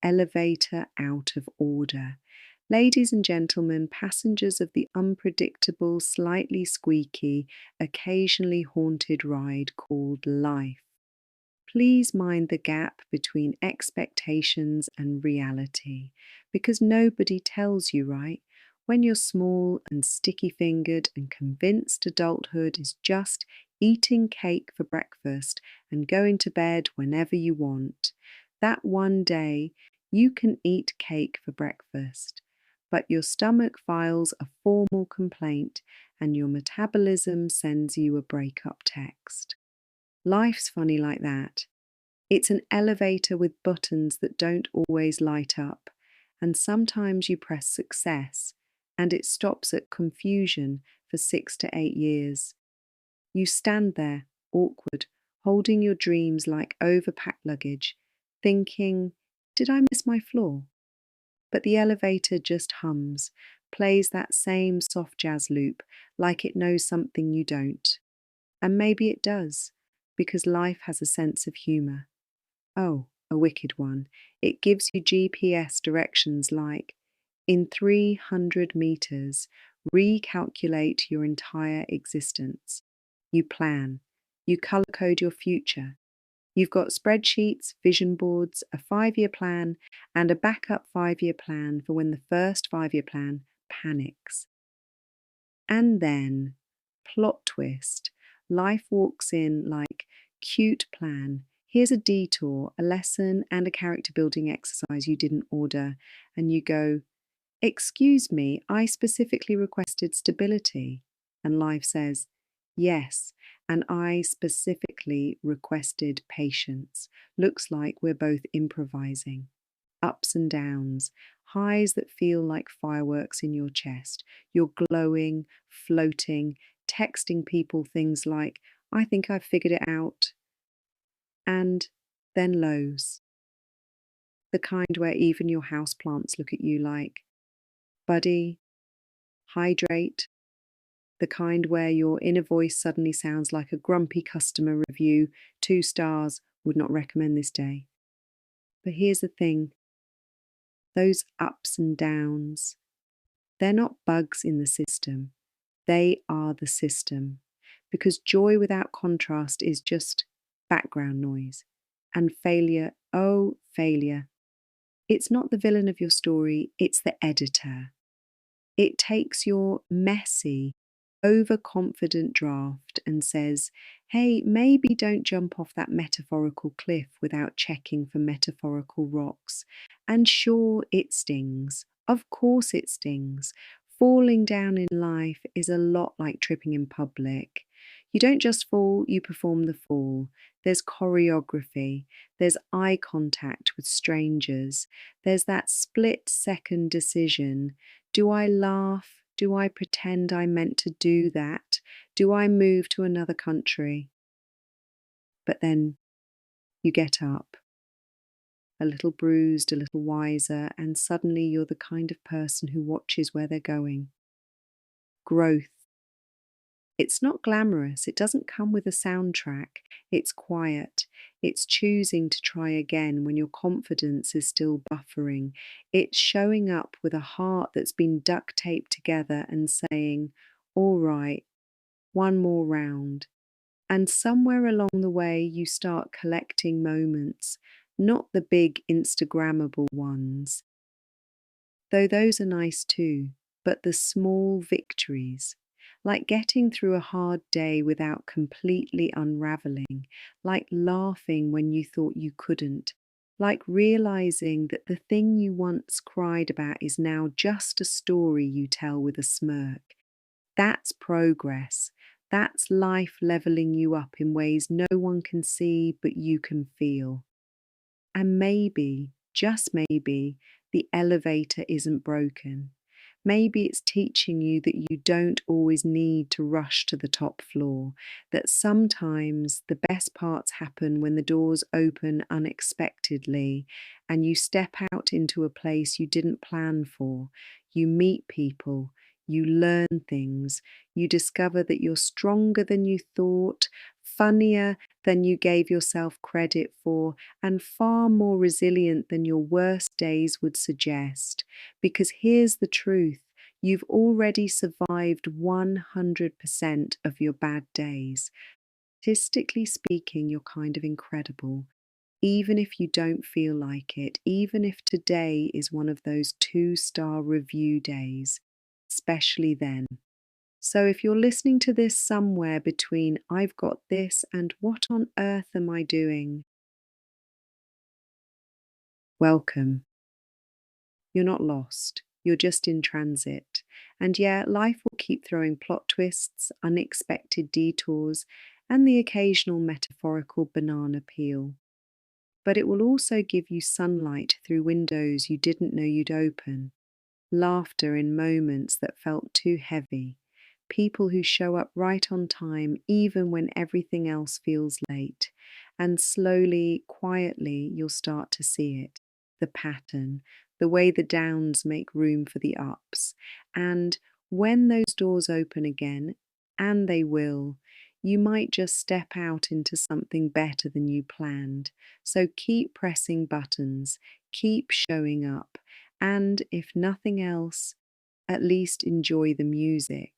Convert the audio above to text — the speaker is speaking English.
elevator out of order. Ladies and gentlemen, passengers of the unpredictable, slightly squeaky, occasionally haunted ride called life. Please mind the gap between expectations and reality, because nobody tells you, right? When you're small and sticky-fingered and convinced adulthood is just eating cake for breakfast and going to bed whenever you want, that one day you can eat cake for breakfast, but your stomach files a formal complaint and your metabolism sends you a breakup text. Life's funny like that. It's an elevator with buttons that don't always light up, and sometimes you press success, and it stops at confusion for 6 to 8 years. You stand there, awkward, holding your dreams like overpacked luggage, thinking, did I miss my floor? But the elevator just hums, plays that same soft jazz loop, like it knows something you don't. And maybe it does, because life has a sense of humour. Oh, a wicked one. It gives you GPS directions like, in 300 meters, recalculate your entire existence. You plan. You color code your future. You've got spreadsheets, vision boards, a 5-year plan, and a backup 5-year plan for when the first 5-year plan panics. And then, plot twist, life walks in like, cute plan. Here's a detour, a lesson, and a character building exercise you didn't order. And you go, excuse me, I specifically requested stability. And life says, yes, and I specifically requested patience. Looks like we're both improvising. Ups and downs, highs that feel like fireworks in your chest. You're glowing, floating, texting people things like, I think I've figured it out. And then lows. The kind where even your houseplants look at you like, buddy, hydrate. The kind where your inner voice suddenly sounds like a grumpy customer review, 2 stars, would not recommend this day. But here's the thing, those ups and downs, they're not bugs in the system, they are the system. Because joy without contrast is just background noise. And failure, oh, failure. It's not the villain of your story, it's the editor. It takes your messy, overconfident draft and says, hey, maybe don't jump off that metaphorical cliff without checking for metaphorical rocks. And sure, it stings. Of course it stings. Falling down in life is a lot like tripping in public. You don't just fall, you perform the fall. There's choreography, there's eye contact with strangers, there's that split-second decision. Do I laugh? Do I pretend I meant to do that? Do I move to another country? But then you get up, a little bruised, a little wiser, and suddenly you're the kind of person who watches where they're going. Growth. It's not glamorous, it doesn't come with a soundtrack, it's quiet, it's choosing to try again when your confidence is still buffering, it's showing up with a heart that's been duct taped together and saying, all right, one more round. And somewhere along the way you start collecting moments, not the big Instagrammable ones, though those are nice too, but the small victories. Like getting through a hard day without completely unraveling, like laughing when you thought you couldn't, like realizing that the thing you once cried about is now just a story you tell with a smirk. That's progress. That's life leveling you up in ways no one can see but you can feel. And maybe, just maybe, the elevator isn't broken. Maybe it's teaching you that you don't always need to rush to the top floor, that sometimes the best parts happen when the doors open unexpectedly and you step out into a place you didn't plan for. You meet people, You learn things. You discover that you're stronger than you thought, funnier than you gave yourself credit for, and far more resilient than your worst days would suggest. Because here's the truth. You've already survived 100% of your bad days. Statistically speaking, you're kind of incredible. Even if you don't feel like it, even if today is one of those 2-star review days, especially then. So if you're listening to this somewhere between I've got this and what on earth am I doing? Welcome. You're not lost. You're just in transit. And yeah, life will keep throwing plot twists, unexpected detours, and the occasional metaphorical banana peel. But it will also give you sunlight through windows you didn't know you'd open, laughter in moments that felt too heavy, people who show up right on time even when everything else feels late, and slowly, quietly, you'll start to see it, the pattern, the way the downs make room for the ups. And when those doors open again, and they will, you might just step out into something better than you planned. So keep pressing buttons, keep showing up, and if nothing else, at least enjoy the music.